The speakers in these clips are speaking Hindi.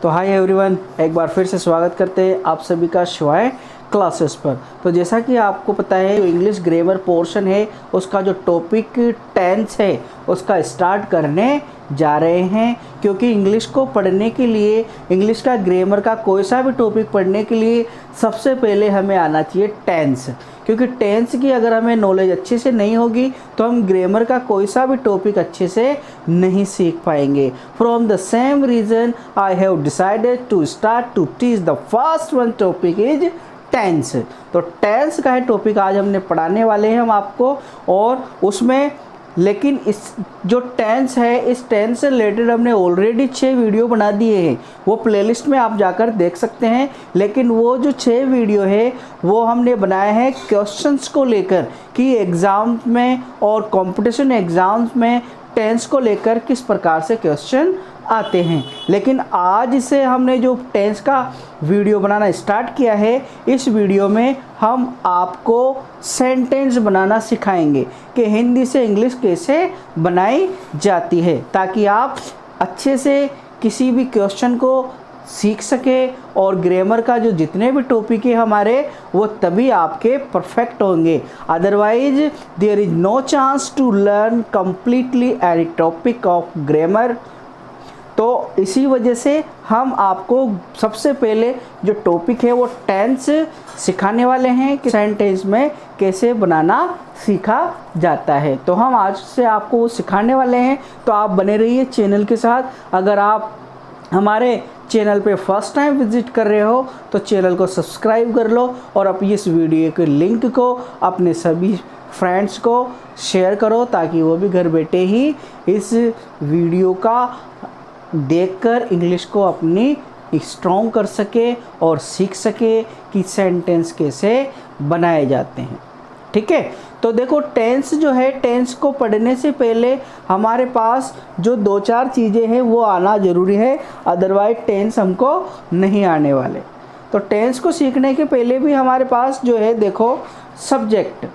तो हाय एवरीवन, एक बार फिर से स्वागत करते हैं आप सभी का शिवाय क्लासेस पर। तो जैसा कि आपको पता है, जो इंग्लिश ग्रामर पोर्शन है उसका जो टॉपिक टेंस है उसका स्टार्ट करने जा रहे हैं। क्योंकि इंग्लिश को पढ़ने के लिए, इंग्लिश का ग्रामर का कोई सा भी टॉपिक पढ़ने के लिए सबसे पहले हमें आना चाहिए टेंस। क्योंकि टेंस की अगर हमें नॉलेज अच्छे से नहीं होगी तो हम ग्रामर का कोई सा भी टॉपिक अच्छे से नहीं सीख पाएंगे। From the same reason I have decided to start to teach the first one topic is tense. तो टेंस का है टॉपिक आज हमने पढ़ाने वाले हैं हम आपको, और उसमें लेकिन इस जो टेंस है, इस टेंस से रिलेटेड हमने ऑलरेडी 6 वीडियो बना दिए हैं। वो प्लेलिस्ट में आप जाकर देख सकते हैं। लेकिन वो जो 6 वीडियो है वो हमने बनाए हैं क्वेश्चंस को लेकर कि एग्ज़ाम में और कंपटीशन एग्ज़ाम्स में टेंस को लेकर किस प्रकार से क्वेश्चन आते हैं। लेकिन आज से हमने जो टेंस का वीडियो बनाना स्टार्ट किया है, इस वीडियो में हम आपको सेंटेंस बनाना सिखाएंगे कि हिंदी से इंग्लिश कैसे बनाई जाती है, ताकि आप अच्छे से किसी भी क्वेश्चन को सीख सके और ग्रामर का जो जितने भी टॉपिक है हमारे, वो तभी आपके परफेक्ट होंगे। Otherwise there is no chance to learn completely any topic of grammar. तो इसी वजह से हम आपको सबसे पहले जो टॉपिक है वो टेंस सिखाने वाले हैं कि सेंटेंस में कैसे बनाना सीखा जाता है। तो हम आज से आपको वो सिखाने वाले हैं, तो आप बने रहिए चैनल के साथ। अगर आप हमारे चैनल पे फर्स्ट टाइम विजिट कर रहे हो तो चैनल को सब्सक्राइब कर लो और अपनी इस वीडियो के लिंक को अपने सभी फ्रेंड्स को शेयर करो, ताकि वो भी घर बैठे ही इस वीडियो का देखकर इंग्लिश को अपनी स्ट्रॉन्ग कर सके और सीख सके कि सेंटेंस कैसे बनाए जाते हैं। ठीक है, तो देखो टेंस जो है, टेंस को पढ़ने से पहले हमारे पास जो 2-4 चीज़ें हैं वो आना ज़रूरी है, अदरवाइज टेंस हमको नहीं आने वाले। तो टेंस को सीखने के पहले भी हमारे पास जो है, देखो सब्जेक्ट,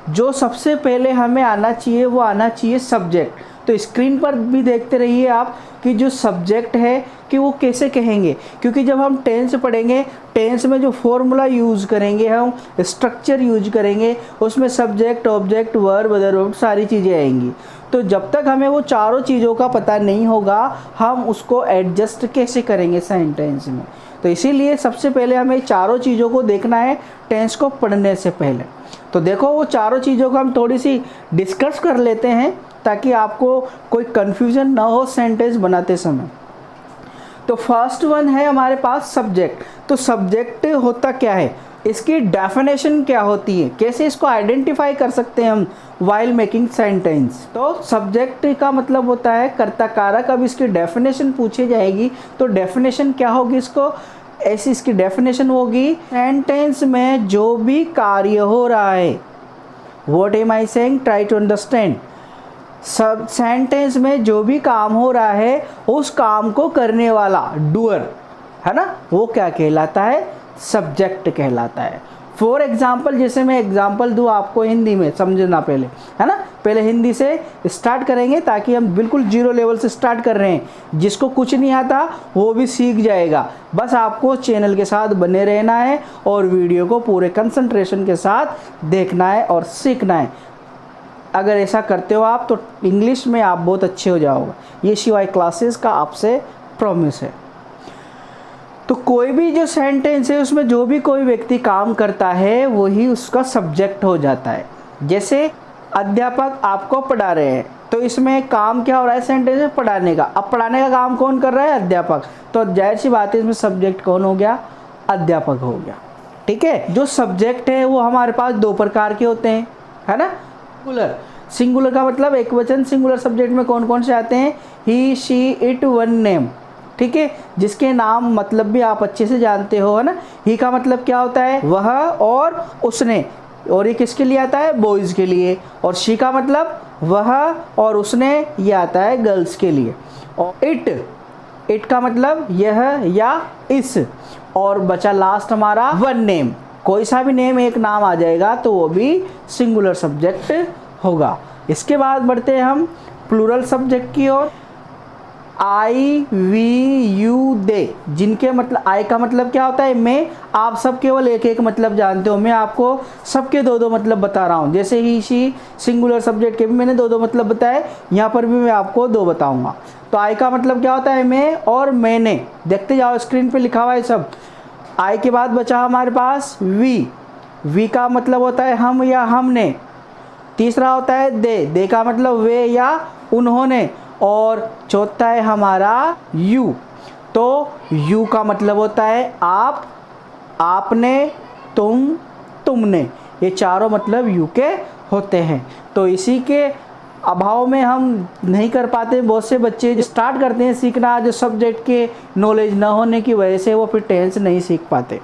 जो सबसे पहले हमें आना चाहिए वो आना चाहिए सब्जेक्ट। तो स्क्रीन पर भी देखते रहिए आप कि जो सब्जेक्ट है कि वो कैसे कहेंगे। क्योंकि जब हम टेंस पढ़ेंगे, टेंस में जो फॉर्मूला यूज़ करेंगे, हम स्ट्रक्चर यूज करेंगे, उसमें subject, object, verb, other verb सारी चीज़ें आएंगी। तो जब तक हमें वो चारों चीज़ों का पता नहीं होगा, हम उसको एडजस्ट कैसे करेंगे सेंटेंस में। तो इसीलिए सबसे पहले हमें चारों चीज़ों को देखना है टेंस को पढ़ने से पहले। तो देखो वो चारों चीज़ों को हम थोड़ी सी डिस्कस कर लेते हैं, ताकि आपको कोई कन्फ्यूज़न ना हो सेंटेंस बनाते समय। तो फर्स्ट वन है हमारे पास सब्जेक्ट। तो सब्जेक्ट होता क्या है, इसकी डेफिनेशन क्या होती है, कैसे इसको आइडेंटिफाई कर सकते हैं हम वाइल मेकिंग सेंटेंस। तो सब्जेक्ट का मतलब होता है कर्ता कारक। अब इसकी डेफिनेशन पूछी जाएगी तो डेफिनेशन क्या होगी, इसको ऐसी इसकी डेफिनेशन होगी, सेंटेंस में जो भी कार्य हो रहा है, what am I saying, try to understand. सब सेंटेंस में जो भी काम हो रहा है उस काम को करने वाला डूअर है ना, वो क्या कहलाता है, सब्जेक्ट कहलाता है। फॉर एग्जाम्पल, जैसे मैं एग्जाम्पल दूँ आपको हिंदी में, समझना पहले है ना, पहले हिंदी से स्टार्ट करेंगे ताकि हम बिल्कुल 0 लेवल से स्टार्ट कर रहे हैं। जिसको कुछ नहीं आता वो भी सीख जाएगा। बस आपको चैनल के साथ बने रहना है और वीडियो को पूरे कंसंट्रेशन के साथ देखना है और सीखना है। अगर ऐसा करते हो आप तो इंग्लिश में आप बहुत अच्छे हो जाओगे। ये शिवाय क्लासेस का आपसे प्रॉमिस है। तो कोई भी जो सेंटेंस है उसमें जो भी कोई व्यक्ति काम करता है वही उसका सब्जेक्ट हो जाता है। जैसे अध्यापक आपको पढ़ा रहे हैं, तो इसमें काम क्या हो रहा है सेंटेंस में, पढ़ाने का। अब पढ़ाने का काम कौन कर रहा है, अध्यापक। तो जाहिर सी बात है इसमें सब्जेक्ट कौन हो गया, अध्यापक हो गया। ठीक है, जो सब्जेक्ट है वो हमारे पास 2 प्रकार के होते हैं, है ना। सिंगुलर, सिंगुलर का मतलब एक वचन। सिंगुलर सब्जेक्ट में कौन कौन से आते हैं, ही, शी, इट, वन नेम। ठीक है, जिसके नाम मतलब भी आप अच्छे से जानते हो, है ना। ही का मतलब क्या होता है, वह और उसने, और ये किसके लिए आता है, बॉयज़ के लिए। और शी का मतलब वह और उसने, ये आता है गर्ल्स के लिए। और इट, इट का मतलब यह या इस। और बचा लास्ट हमारा वन नेम। कोई सा भी नेम, एक नाम आ जाएगा तो वो भी सिंगुलर सब्जेक्ट होगा। इसके बाद बढ़ते हैं हम प्लूरल सब्जेक्ट की ओर। आई वी यू दे, जिनके मतलब आई का मतलब क्या होता है मैं, आप सब केवल एक एक मतलब जानते हो, मैं आपको सबके दो दो मतलब बता रहा हूँ। जैसे ही शी सिंगुलर सब्जेक्ट के भी मैंने दो दो मतलब बताए, यहाँ पर भी मैं आपको दो बताऊँगा। तो आई का मतलब क्या होता है मैं और मैंने, देखते जाओ स्क्रीन पे लिखा हुआ है सब। आई के बाद बचा हमारे पास वी, वी का मतलब होता है हम या हमने। तीसरा होता है दे, दे का मतलब वे या उन्होंने। और चौथा है हमारा यू, तो यू का मतलब होता है आप, आपने, तुम, तुमने। ये चारों मतलब यू के होते हैं। तो इसी के अभाव में हम नहीं कर पाते, बहुत से बच्चे स्टार्ट करते हैं सीखना, जो सब्जेक्ट के नॉलेज ना होने की वजह से वो फिर टेंस नहीं सीख पाते।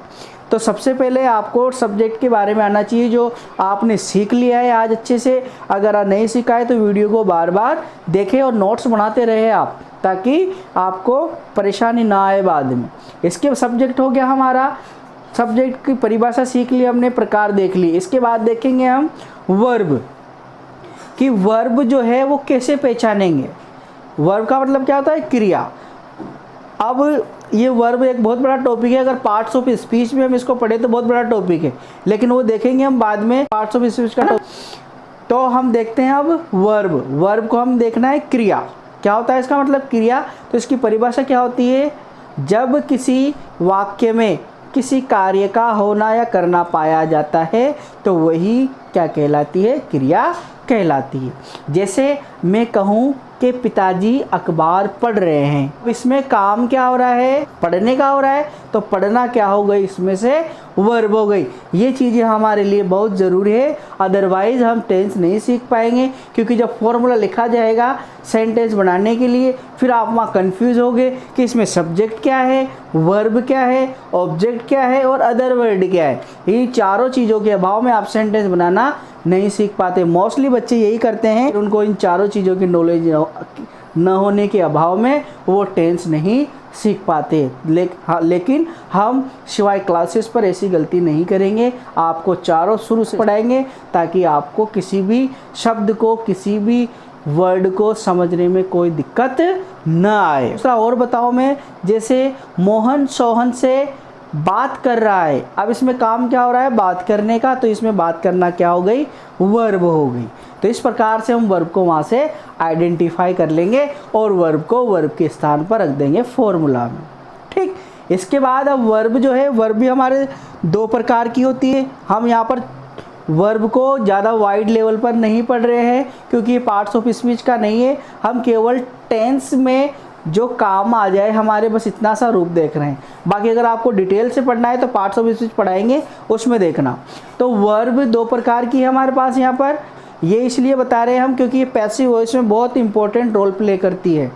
तो सबसे पहले आपको सब्जेक्ट के बारे में आना चाहिए, जो आपने सीख लिया है आज अच्छे से। अगर नहीं सीखा है तो वीडियो को बार बार देखें और नोट्स बनाते रहे आप, ताकि आपको परेशानी ना आए बाद में। इसके सब्जेक्ट हो गया हमारा, सब्जेक्ट की परिभाषा सीख ली हमने, प्रकार देख ली। इसके बाद देखेंगे हम वर्ब, कि वर्ब जो है वो कैसे पहचानेंगे। वर्ब का मतलब क्या होता है क्रिया। अब ये वर्ब एक बहुत बड़ा टॉपिक है, अगर पार्ट्स ऑफ स्पीच में हम इसको पढ़े तो बहुत बड़ा टॉपिक है, लेकिन वो देखेंगे हम बाद में पार्ट्स ऑफ स्पीच का। तो हम देखते हैं अब वर्ब, वर्ब को हम देखना है क्रिया, क्या होता है इसका मतलब क्रिया। तो इसकी परिभाषा क्या होती है, जब किसी वाक्य में किसी कार्य का होना या करना पाया जाता है तो वही क्या कहलाती है, क्रिया कहलाती है। जैसे मैं कहूँ कि पिताजी अखबार पढ़ रहे हैं, इसमें काम क्या हो रहा है, पढ़ने का हो रहा है, तो पढ़ना क्या हो गई, इसमें से वर्ब हो गई। ये चीज़ें हमारे लिए बहुत ज़रूरी है, अदरवाइज़ हम टेंस नहीं सीख पाएंगे। क्योंकि जब फॉर्मूला लिखा जाएगा सेंटेंस बनाने के लिए, फिर आप वहाँ कंफ्यूज होगे कि इसमें सब्जेक्ट क्या है, वर्ब क्या है, ऑब्जेक्ट क्या है और अदर वर्ड क्या है। ये चारों चीज़ों के अभाव में आप सेंटेंस बनाना नहीं सीख पाते। मोस्टली बच्चे यही करते हैं, उनको इन चारों चीज़ों की नॉलेज न होने के अभाव में वो टेंस नहीं सीख पाते। लेकिन हम शिवाय क्लासेस पर ऐसी गलती नहीं करेंगे, आपको चारों शुरू से पढ़ाएंगे ताकि आपको किसी भी शब्द को, किसी भी वर्ड को समझने में कोई दिक्कत न आए। दूसरा और बताओ मैं, जैसे मोहन सोहन से बात कर रहा है, अब इसमें काम क्या हो रहा है, बात करने का, तो इसमें बात करना क्या हो गई, वर्ब हो गई। तो इस प्रकार से हम वर्ब को वहाँ से आइडेंटिफाई कर लेंगे और वर्ब को वर्ब के स्थान पर रख देंगे फॉर्मूला में। ठीक, इसके बाद अब वर्ब जो है, वर्ब भी हमारे दो प्रकार की होती है। हम यहाँ पर वर्ब को ज़्यादा वाइड लेवल पर नहीं पढ़ रहे हैं, क्योंकि ये पार्ट्स ऑफ स्पीच का नहीं है। हम केवल टेंस में जो काम आ जाए हमारे, बस इतना सा रूप देख रहे हैं। बाकी अगर आपको डिटेल से पढ़ना है तो पार्ट्स ऑफ स्पीच पढ़ाएंगे, उसमें देखना। तो वर्ब दो प्रकार की है हमारे पास यहाँ पर, ये इसलिए बता रहे हैं हम क्योंकि ये पैसिव वॉइस में बहुत इंपॉर्टेंट रोल प्ले करती है।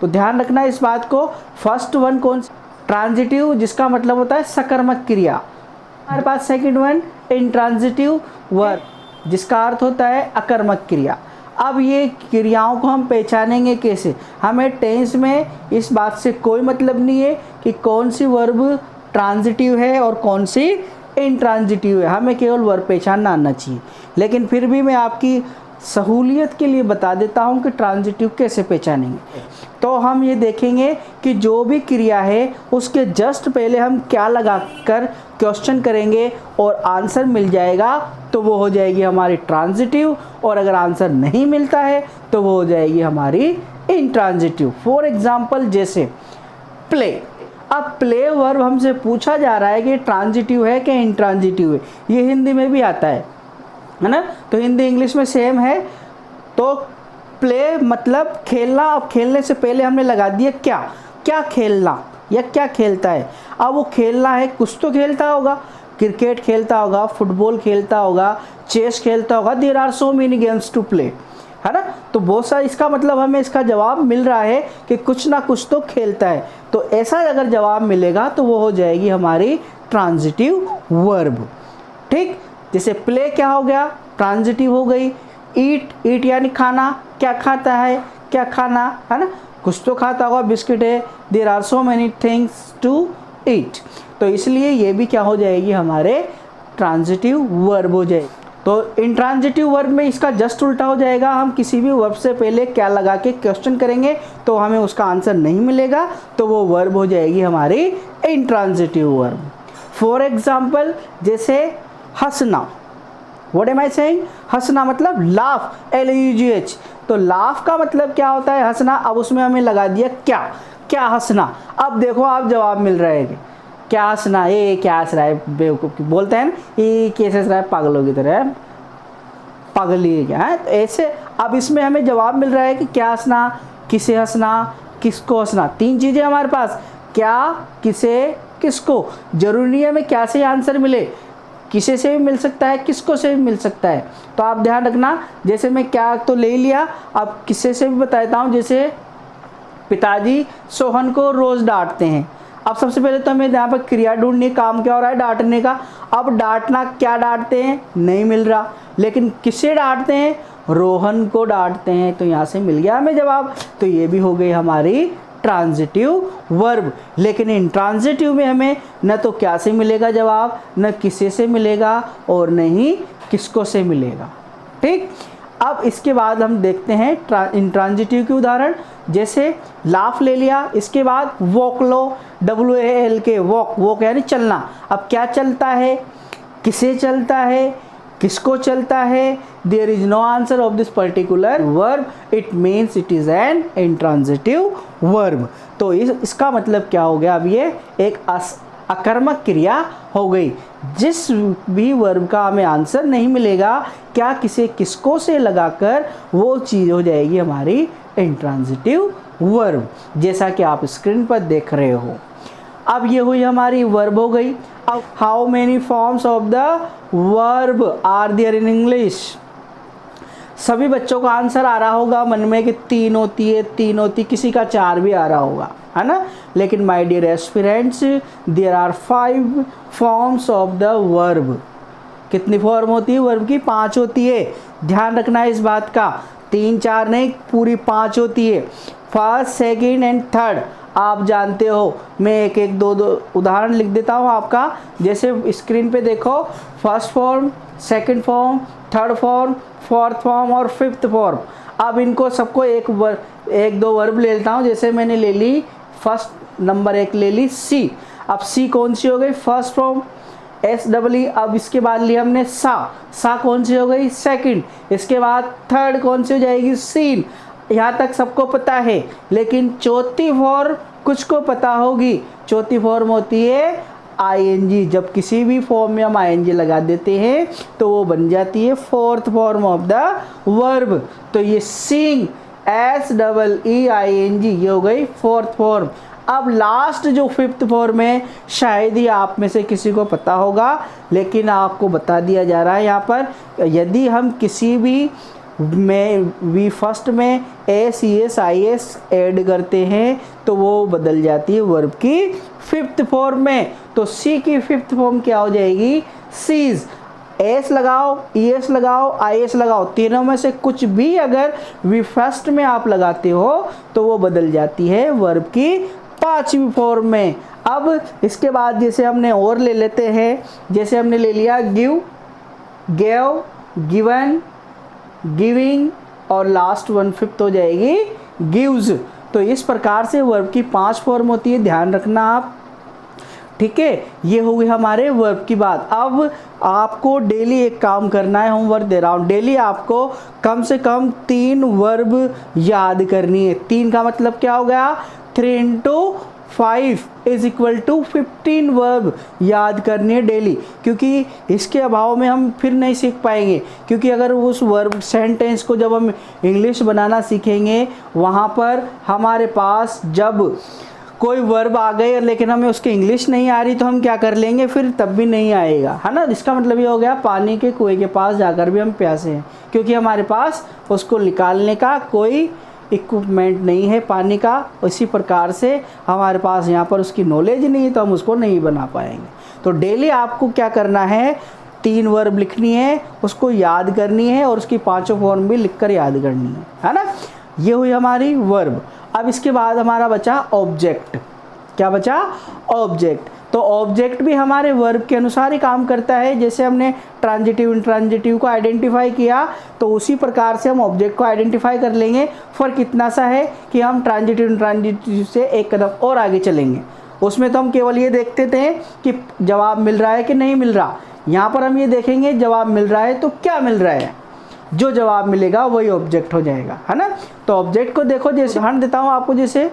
तो ध्यान रखना इस बात को। फर्स्ट वन कौन सी, ट्रांजिटिव, जिसका मतलब होता है सकर्मक क्रिया। हमारे पास सेकंड वन इंट्रांजिटिव वर्ब, जिसका अर्थ होता है अकर्मक क्रिया। अब ये क्रियाओं को हम पहचानेंगे कैसे, हमें टेंस में इस बात से कोई मतलब नहीं है कि कौन सी वर्ब ट्रांजिटिव है और कौन सी इंट्रांजिटिव है, हमें केवल वर्ब पहचानना आना चाहिए। लेकिन फिर भी मैं आपकी सहूलियत के लिए बता देता हूँ कि ट्रांजिटिव कैसे पहचानेंगे। तो हम ये देखेंगे कि जो भी क्रिया है उसके जस्ट पहले हम क्या लगाकर क्वेश्चन करेंगे और आंसर मिल जाएगा तो वो हो जाएगी हमारी ट्रांजिटिव, और अगर आंसर नहीं मिलता है तो वो हो जाएगी हमारी इंट्रांजिटिव। फॉर एग्जाम्पल जैसे प्ले, अब प्ले वर्ब हमसे पूछा जा रहा है कि ट्रांजिटिव है कि इंट्रांजिटिव है। ये हिंदी में भी आता है ना, तो हिंदी इंग्लिश में सेम है। तो प्ले मतलब खेलना, अब खेलने से पहले हमने लगा दिया क्या, क्या खेलना या क्या खेलता है। अब वो खेलना है, कुछ तो खेलता होगा, क्रिकेट खेलता होगा, फुटबॉल खेलता होगा, चेस खेलता होगा, there are so many games to play, है ना। तो बहुत सारा, इसका मतलब हमें इसका जवाब मिल रहा है कि कुछ ना कुछ तो खेलता है। तो ऐसा अगर जवाब मिलेगा तो वो हो जाएगी हमारी ट्रांजिटिव वर्ब। ठीक, जैसे प्ले क्या हो गया, ट्रांजिटिव हो गई। ईट, ईट यानी खाना, क्या खाता है, क्या खाना, है ना, कुछ तो खाता होगा, बिस्किट है, there are so many things to eat. तो इसलिए ये भी क्या हो जाएगी हमारे ट्रांजिटिव वर्ब हो जाएगी। तो इंट्रांजिटिव वर्ब में इसका जस्ट उल्टा हो जाएगा, हम किसी भी वर्ब से पहले क्या लगा के क्वेश्चन करेंगे तो हमें उसका आंसर नहीं मिलेगा, तो वो वर्ब हो जाएगी हमारी इंट्रांजिटिव वर्ब। फॉर एग्जाम्पल जैसे हंसना, व्हाट एम आई सेइंग, हंसना मतलब लाफ, LAUGH। तो लाफ का मतलब क्या होता है, हंसना। अब उसमें हमें लगा दिया क्या, क्या हंसना। अब देखो आप जवाब मिल रहे हैं, क्या हंसना, ये क्या हंस रहा है, बेवकूफ़ बोलते हैं ना, ये कैसे हंस रहा है, पागलों की तरह, पागल ही क्या है, तो ऐसे। अब इसमें हमें जवाब मिल रहा है कि क्या हंसना, किसे हंसना, किसको हंसना। तीन चीज़ें हमारे पास, क्या, किसे, किसको। जरूरी नहीं है हमें क्या से आंसर मिले, किसे से भी मिल सकता है, किसको से भी मिल सकता है। तो आप ध्यान रखना, जैसे मैं क्या तो ले लिया, अब किसे से भी बताता हूँ। जैसे पिताजी सोहन को रोज़ डांटते हैं। अब सबसे पहले तो हमें यहाँ पर क्रिया ढूंढनी, काम क्या हो रहा है, डांटने का। अब डांटना, क्या डांटते हैं, नहीं मिल रहा, लेकिन किसे डांटते हैं, रोहन को डांटते हैं, तो यहाँ से मिल गया हमें जवाब। तो ये भी हो गई हमारी ट्रांजिटिव वर्ब। लेकिन इंट्रांजिटिव में हमें न तो क्या से मिलेगा जवाब, न किसे से मिलेगा, और न ही किसको से मिलेगा। ठीक, अब इसके बाद हम देखते हैं इंट्रांजिटिव के उदाहरण। जैसे लाफ ले लिया, इसके बाद वॉक लो, WALK, वॉक, वॉक यानी चलना। अब क्या चलता है, किसे चलता है, किसको चलता है। There is no answer of this particular verb, it means it is an intransitive verb. तो इसका मतलब क्या हो गया, अब ये एक अकर्मक क्रिया हो गई। जिस भी वर्ब का हमें आंसर नहीं मिलेगा, क्या, किसे, किसको से लगाकर वो चीज़ हो जाएगी हमारी इंट्रांजिटिव वर्ब, जैसा कि आप स्क्रीन पर देख रहे हो। अब ये हुई हमारी वर्ब हो गई। अब how many forms of the verb are there in English. सभी बच्चों का आंसर आ रहा होगा मन में कि 3 होती है, 3 होती, किसी का 4 भी आ रहा होगा, है ना। लेकिन my dear aspirants, there are 5 forms of the verb. कितनी फॉर्म होती है वर्ब की, 5 होती है। ध्यान रखना है इस बात का, 3 4 नहीं, पूरी 5 होती है। फर्स्ट, सेकेंड एंड थर्ड आप जानते हो। मैं एक एक दो उदाहरण लिख देता हूँ आपका। जैसे स्क्रीन पे देखो, first form, second form, third form, fourth form और फिफ्थ फॉर्म। अब इनको सबको एक दो वर्ब ले लेता हूँ। जैसे मैंने ले ली फर्स्ट, नंबर 1 ले ली सी। अब सी कौन सी हो गई, फर्स्ट फॉर्म, SEE। अब इसके बाद लिया हमने सा कौन सी हो गई, सेकंड। इसके बाद थर्ड कौन सी हो जाएगी, सीन। यहाँ तक सबको पता है, लेकिन चौथी फॉर्म कुछ को पता होगी। चौथी फॉर्म होती है ING। जब किसी भी फॉर्म में हम ING लगा देते हैं तो वो बन जाती है fourth form of the verb. तो ये सिंग, SEEING, ये हो गई फोर्थ फॉर्म। अब लास्ट जो फिफ्थ फॉर्म है, शायद ही आप में से किसी को पता होगा, लेकिन आपको बता दिया जा रहा है यहाँ पर। यदि हम किसी भी में फर्स्ट में ACS ऐड करते हैं तो वो बदल जाती है वर्ब की फिफ्थ फॉर्म में। तो सी की फिफ्थ फॉर्म क्या हो जाएगी, सीज। एस लगाओ, ES लगाओ, IS लगाओ, तीनों में से कुछ भी अगर वी फर्स्ट में आप लगाते हो तो वो बदल जाती है वर्ब की 5वीं फॉर्म में। अब इसके बाद जैसे हमने और ले लेते हैं, जैसे हमने ले लिया गिव, गेव, गिवन, गिविंग, और लास्ट 1/5 हो जाएगी गिव्स। तो इस प्रकार से वर्ब की 5 फॉर्म होती है, ध्यान रखना आप। ठीक है, ये हो गई हमारे वर्ब की बात। अब आपको डेली एक काम करना है, होमवर्क दे रहा हूँ। डेली आपको कम से कम 3 वर्ब याद करनी है। 3 का मतलब क्या हो गया, 3 × 5 = 15 वर्ब याद करनी है डेली, क्योंकि इसके अभाव में हम फिर नहीं सीख पाएंगे। क्योंकि अगर उस वर्ब सेंटेंस को जब हम इंग्लिश बनाना सीखेंगे, वहाँ पर हमारे पास जब कोई वर्ब आ गई लेकिन हमें उसकी इंग्लिश नहीं आ रही तो हम क्या कर लेंगे, फिर तब भी नहीं आएगा, है ना। इसका मतलब ये हो गया पानी के कुएं के पास जाकर भी हम प्यासे हैं, क्योंकि हमारे पास उसको निकालने का कोई इक्विपमेंट नहीं है पानी का। इसी प्रकार से हमारे पास यहाँ पर उसकी नॉलेज नहीं है तो हम उसको नहीं बना पाएंगे। तो डेली आपको क्या करना है, 3 वर्ब लिखनी है, उसको याद करनी है और उसकी 5 फॉर्म भी लिखकर याद करनी है ना। ये हुई हमारी वर्ब। अब इसके बाद हमारा बचा ऑब्जेक्ट। क्या बचा? ऑब्जेक्ट। तो ऑब्जेक्ट भी हमारे वर्ब के अनुसार ही काम करता है। जैसे हमने ट्रांजिटिव इंट्रांजिटिव को आइडेंटिफाई किया तो उसी प्रकार से हम ऑब्जेक्ट को आइडेंटिफाई कर लेंगे। फ़र्क इतना सा है कि हम ट्रांजिटिव इंट्रांजिटिव से एक कदम और आगे चलेंगे। उसमें तो हम केवल ये देखते थे कि जवाब मिल रहा है कि नहीं मिल रहा। यहाँ पर हम ये देखेंगे जवाब मिल रहा है तो क्या मिल रहा है, जो जवाब मिलेगा वही ऑब्जेक्ट हो जाएगा, है ना। तो ऑब्जेक्ट को देखो, जैसे उदाहरण देता हूँ आपको, जैसे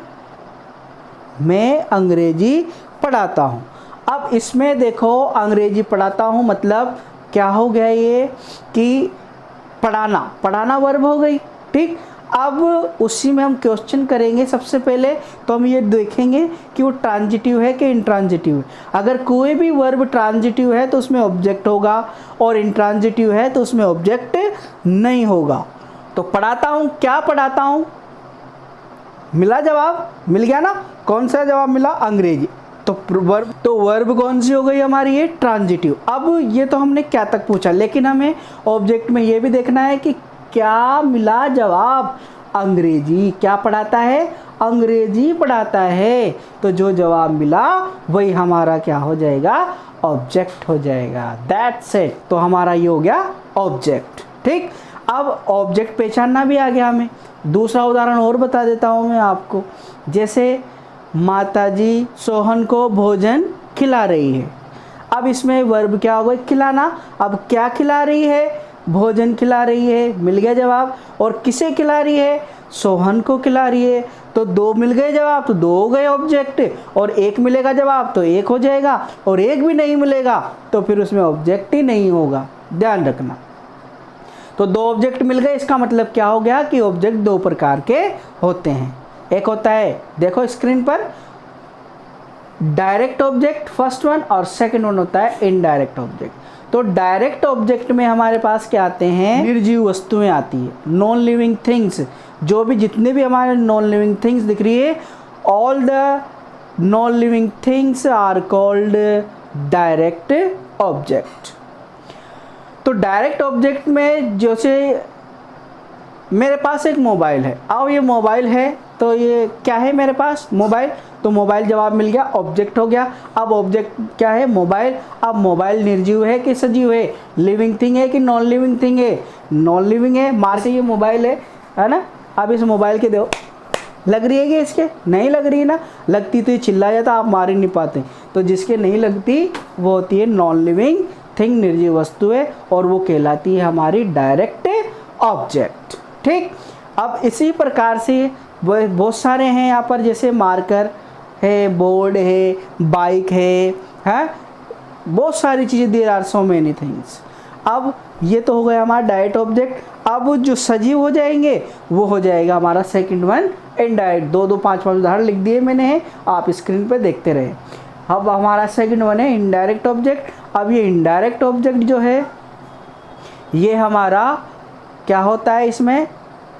मैं अंग्रेजी पढ़ाता हूँ। अब इसमें देखो अंग्रेजी पढ़ाता हूँ मतलब क्या हो गया ये कि पढ़ाना, पढ़ाना वर्ब हो गई, ठीक। अब उसी में हम क्वेश्चन करेंगे। सबसे पहले तो हम ये देखेंगे कि वो ट्रांजिटिव है कि इंट्रांजिटिव है। अगर कोई भी वर्ब ट्रांजिटिव है तो उसमें ऑब्जेक्ट होगा और इंट्रांजिटिव है तो उसमें ऑब्जेक्ट नहीं होगा। तो पढ़ाता हूँ, क्या पढ़ाता हूँ, मिला जवाब, मिल गया ना। कौन सा जवाब मिला? अंग्रेजी। तो वर्ब कौन सी हो गई हमारी? ये ट्रांजिटिव। अब ये तो हमने क्या तक पूछा, लेकिन हमें ऑब्जेक्ट में ये भी देखना है कि क्या मिला जवाब? अंग्रेजी। क्या पढ़ाता है? अंग्रेजी पढ़ाता है। तो जो जवाब मिला वही हमारा क्या हो जाएगा? ऑब्जेक्ट हो जाएगा। That's it. तो हमारा ये हो गया ऑब्जेक्ट, ठीक। अब ऑब्जेक्ट पहचानना भी आ गया हमें। दूसरा उदाहरण और बता देता हूँ मैं आपको। जैसे माताजी सोहन को भोजन खिला रही है। अब इसमें वर्ब क्या होगा? खिलाना। अब क्या खिला रही है? भोजन खिला रही है, मिल गया जवाब। और किसे खिला रही है? सोहन को खिला रही है। तो दो मिल गए जवाब, तो दो हो गए ऑब्जेक्ट। और एक मिलेगा जवाब तो एक हो जाएगा, और एक भी नहीं मिलेगा तो फिर उसमें ऑब्जेक्ट ही नहीं होगा, ध्यान रखना। तो दो ऑब्जेक्ट मिल गए, इसका मतलब क्या हो गया कि ऑब्जेक्ट दो प्रकार के होते हैं। एक होता है, देखो स्क्रीन पर, डायरेक्ट ऑब्जेक्ट फर्स्ट वन, और सेकंड वन होता है इनडायरेक्ट ऑब्जेक्ट। तो डायरेक्ट ऑब्जेक्ट में हमारे पास क्या आते हैं? निर्जीव वस्तुएं आती है, नॉन लिविंग थिंग्स। जो भी जितने भी हमारे नॉन लिविंग थिंग्स दिख रही है, all the non living things are called direct object. तो डायरेक्ट ऑब्जेक्ट में जैसे मेरे पास एक मोबाइल है। अब ये मोबाइल है तो ये क्या है मेरे पास? मोबाइल। तो मोबाइल जवाब मिल गया, ऑब्जेक्ट हो गया। अब ऑब्जेक्ट क्या है? मोबाइल। अब मोबाइल निर्जीव है कि सजीव है? लिविंग थिंग है कि नॉन लिविंग थिंग है? नॉन लिविंग है। मार से ये मोबाइल है ना। अब इस मोबाइल के दो लग रही है कि इसके नहीं लग रही है ना। लगती तो ये चिल्ला जाता, आप मार ही नहीं पाते। तो जिसके नहीं लगती वो होती है नॉन लिविंग थिंग, निर्जीव वस्तु है, और वो कहलाती है हमारी डायरेक्ट ऑब्जेक्ट, ठीक। अब इसी प्रकार से बहुत सारे हैं यहाँ पर, जैसे मार्कर है, बोर्ड है, बाइक है, बहुत सारी चीज़ें, there are so many things. अब ये तो हो गया हमारा डायरेक्ट ऑब्जेक्ट। अब जो सजीव हो जाएंगे वो हो जाएगा हमारा सेकंड वन इनडायरेक्ट। दो पाँच उदाहरण लिख दिए मैंने, आप स्क्रीन पे देखते रहे। अब हमारा सेकंड वन है इनडायरेक्ट ऑब्जेक्ट। अब ये इनडायरेक्ट ऑब्जेक्ट जो है ये हमारा क्या होता है? इसमें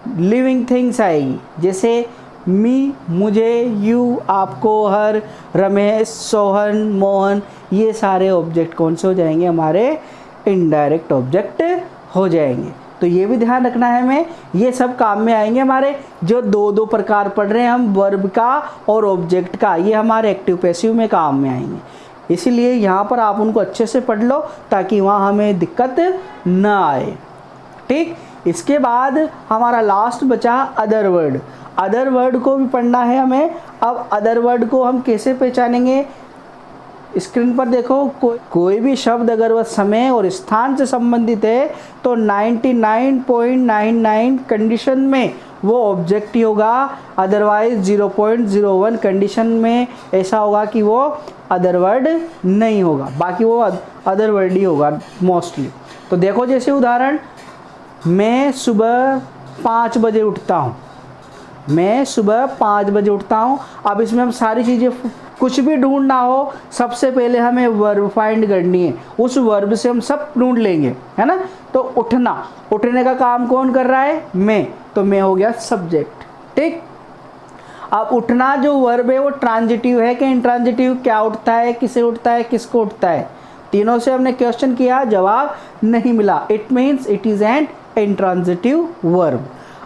लिविंग थिंग्स आएगी, जैसे मी, मुझे, यू, आपको, हर, रमेश, सोहन, मोहन, ये सारे ऑब्जेक्ट कौन से हो जाएंगे? हमारे इनडायरेक्ट ऑब्जेक्ट हो जाएंगे। तो ये भी ध्यान रखना है हमें, ये सब काम में आएंगे हमारे। जो दो प्रकार पढ़ रहे हैं हम, वर्ब का और ऑब्जेक्ट का, ये हमारे एक्टिव पैसिव में काम में आएंगे। इसीलिए यहाँ पर आप उनको अच्छे से पढ़ लो ताकि वहाँ हमें दिक्कत ना आए, ठीक। इसके बाद हमारा लास्ट बचा अदर वर्ड। अदर वर्ड को भी पढ़ना है हमें। अब अदर वर्ड को हम कैसे पहचानेंगे? स्क्रीन पर देखो, कोई भी शब्द अगर वह समय और स्थान से संबंधित है तो 99.99 कंडीशन में वो ऑब्जेक्ट ही होगा। अदरवाइज 0.01 कंडीशन में ऐसा होगा कि वो अदर वर्ड नहीं होगा, बाकी वो अदर वर्ड ही होगा मोस्टली। तो देखो जैसे उदाहरण, मैं सुबह 5 बजे उठता हूँ। मैं सुबह 5 बजे उठता हूँ। अब इसमें हम सारी चीज़ें, कुछ भी ढूंढना हो सबसे पहले हमें वर्ब फाइंड करनी है। उस वर्ब से हम सब ढूंढ लेंगे, है ना। तो उठना, उठने का काम कौन कर रहा है? मैं। तो मैं हो गया सब्जेक्ट, ठीक। अब उठना जो वर्ब है वो ट्रांजिटिव है कि इंट्रांजिटिव? क्या उठता है, किसे उठता है, किसको उठता है? तीनों से हमने क्वेश्चन किया, जवाब नहीं मिला। It means it is an intransitive verb.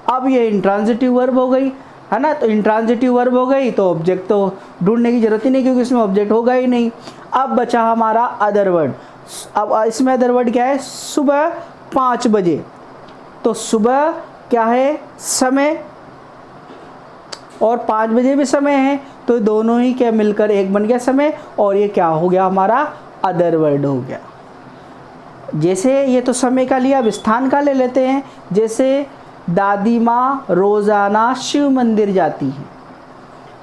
अब ये इंट्रांजिटिव वर्ब हो गई। है ना। तो इंट्रांजिटिव वर्ब हो गई तो ऑब्जेक्ट तो ढूंढने की जरूरत ही नहीं, क्योंकि इसमें ऑब्जेक्ट होगा ही नहीं। अब बचा हमारा अदर वर्ड। अब इसमें अदर वर्ड क्या है, सुबह 5 बजे। तो सुबह क्या है, समय, और 5 बजे भी समय है, तो दोनों ही क्या मिलकर एक बन गया समय, और ये क्या हो गया हमारा अदर वर्ड हो गया। जैसे ये तो समय का लिया, अब स्थान का ले लेते हैं। जैसे दादी माँ रोज़ाना शिव मंदिर जाती है,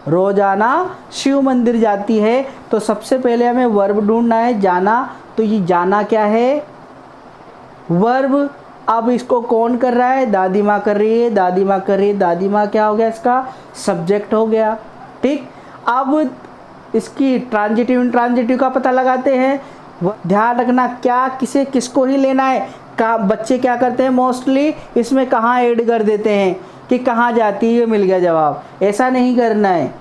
रोज़ाना शिव मंदिर जाती है, तो सबसे पहले हमें वर्ब ढूंढना है, जाना। तो ये जाना क्या है, वर्ब। अब इसको कौन कर रहा है, दादी माँ कर रही है, दादी माँ कर रही है, दादी माँ क्या हो गया, इसका सब्जेक्ट हो गया। ठीक, अब इसकी ट्रांजिटिव इंट्रांजिटिव का पता लगाते हैं। ध्यान रखना क्या किसे किसको ही लेना है। बच्चे क्या करते हैं मोस्टली, इसमें कहाँ ऐड कर देते हैं कि कहाँ जाती है, मिल गया जवाब। ऐसा नहीं करना है।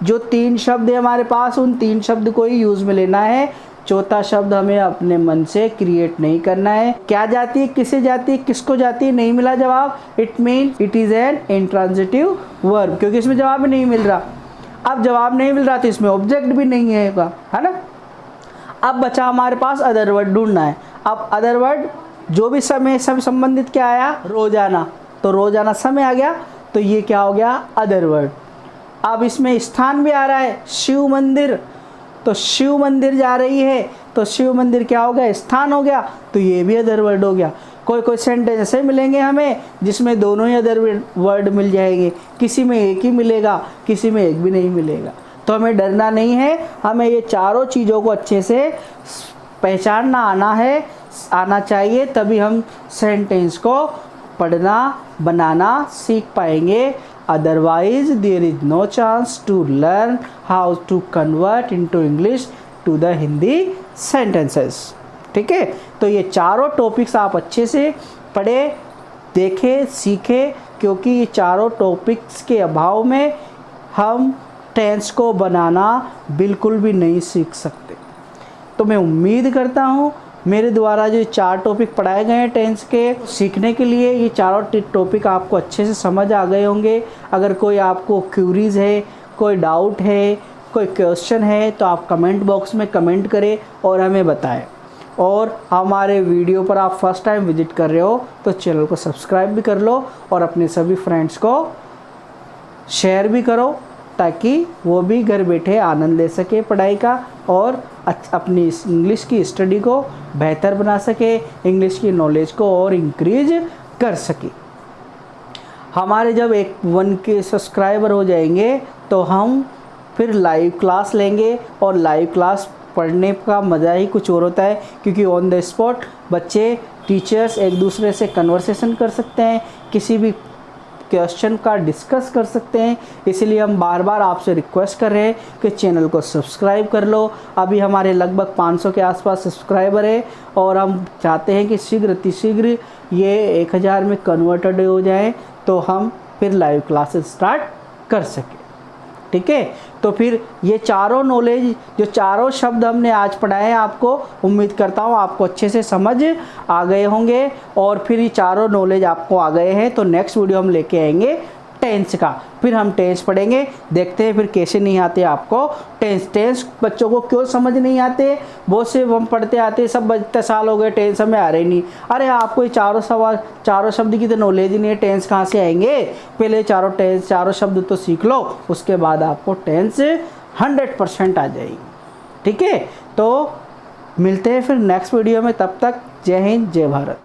जो 3 शब्द है हमारे पास, उन 3 शब्द को ही यूज़ में लेना है। चौथा शब्द हमें अपने मन से क्रिएट नहीं करना है। क्या जाती है, किसे जाती है, किसको जाती है, नहीं मिला जवाब, it mean it is an intransitive verb, क्योंकि इसमें जवाब नहीं मिल रहा। अब जवाब नहीं मिल रहा तो इसमें ऑब्जेक्ट भी नहीं है ना। अब बचा हमारे पास अदर वर्ड ढूंढना है। अब अदर वर्ड जो भी समय सब संबंधित क्या आया, रोजाना, तो रोजाना समय आ गया, तो ये क्या हो गया अदर वर्ड। अब इसमें स्थान भी आ रहा है, शिव मंदिर, तो शिव मंदिर जा रही है, तो शिव मंदिर क्या हो गया, स्थान हो गया, तो ये भी अदर वर्ड हो गया। कोई सेंटेंस ऐसे मिलेंगे हमें जिसमें दोनों ही अदर वर्ड मिल जाएंगे, किसी में एक ही मिलेगा, किसी में एक भी नहीं मिलेगा। तो हमें डरना नहीं है, हमें ये चारों चीज़ों को अच्छे से पहचानना आना चाहिए, तभी हम सेंटेंस को पढ़ना बनाना सीख पाएंगे। Otherwise there is no chance to learn how to convert into English to the Hindi sentences. ठीक है, तो ये चारों टॉपिक्स आप अच्छे से पढ़े, देखें, सीखें, क्योंकि ये चारों टॉपिक्स के अभाव में हम टेंस को बनाना बिल्कुल भी नहीं सीख सकते। तो मैं उम्मीद करता हूँ मेरे द्वारा जो 4 टॉपिक पढ़ाए गए हैं टेंस के सीखने के लिए, ये चारों टॉपिक आपको अच्छे से समझ आ गए होंगे। अगर कोई आपको क्यूरीज है, कोई डाउट है, कोई क्वेश्चन है, तो आप कमेंट बॉक्स में कमेंट करें और हमें बताएं। और हमारे वीडियो पर आप फर्स्ट टाइम विजिट कर रहे हो तो चैनल को सब्सक्राइब भी कर लो और अपने सभी फ्रेंड्स को शेयर भी करो, ताकि वो भी घर बैठे आनंद ले सके पढ़ाई का और अपनी इंग्लिश की स्टडी को बेहतर बना सके, इंग्लिश की नॉलेज को और इंक्रीज कर सके। हमारे जब 1K सब्सक्राइबर हो जाएंगे तो हम फिर लाइव क्लास लेंगे, और लाइव क्लास पढ़ने का मज़ा ही कुछ और होता है, क्योंकि ऑन द स्पॉट बच्चे टीचर्स एक दूसरे से कन्वर्सेशन कर सकते हैं, किसी भी क्वेश्चन का डिस्कस कर सकते हैं। इसलिए हम बार बार आपसे रिक्वेस्ट कर रहे हैं कि चैनल को सब्सक्राइब कर लो। अभी हमारे लगभग 500 के आसपास सब्सक्राइबर है, और हम चाहते हैं कि शीघ्र अतिशीघ्र ये 1000 में कन्वर्टेड हो जाए, तो हम फिर लाइव क्लासेस स्टार्ट कर सकें। ठीक है, तो फिर ये चारों नॉलेज, जो चारों शब्द हमने आज पढ़ाए हैं, आपको उम्मीद करता हूँ आपको अच्छे से समझ आ गए होंगे। और फिर ये चारों नॉलेज आपको आ गए हैं तो नेक्स्ट वीडियो हम लेके आएंगे टेंस का। फिर हम टेंस पढ़ेंगे, देखते हैं फिर कैसे नहीं आते आपको टेंस बच्चों को क्यों समझ नहीं आते। बहुत से हम पढ़ते आते सब बच्चे साल हो गए टेंस हमें आ रहे नहीं। अरे आपको ये चारों शब्द की तो नॉलेज ही नहीं है, टेंस कहाँ से आएंगे। पहले चारों शब्द तो सीख लो, उसके बाद आपको टेंस 100% आ जाएगी। ठीक है, तो मिलते हैं फिर नेक्स्ट वीडियो में, तब तक जय हिंद जय भारत।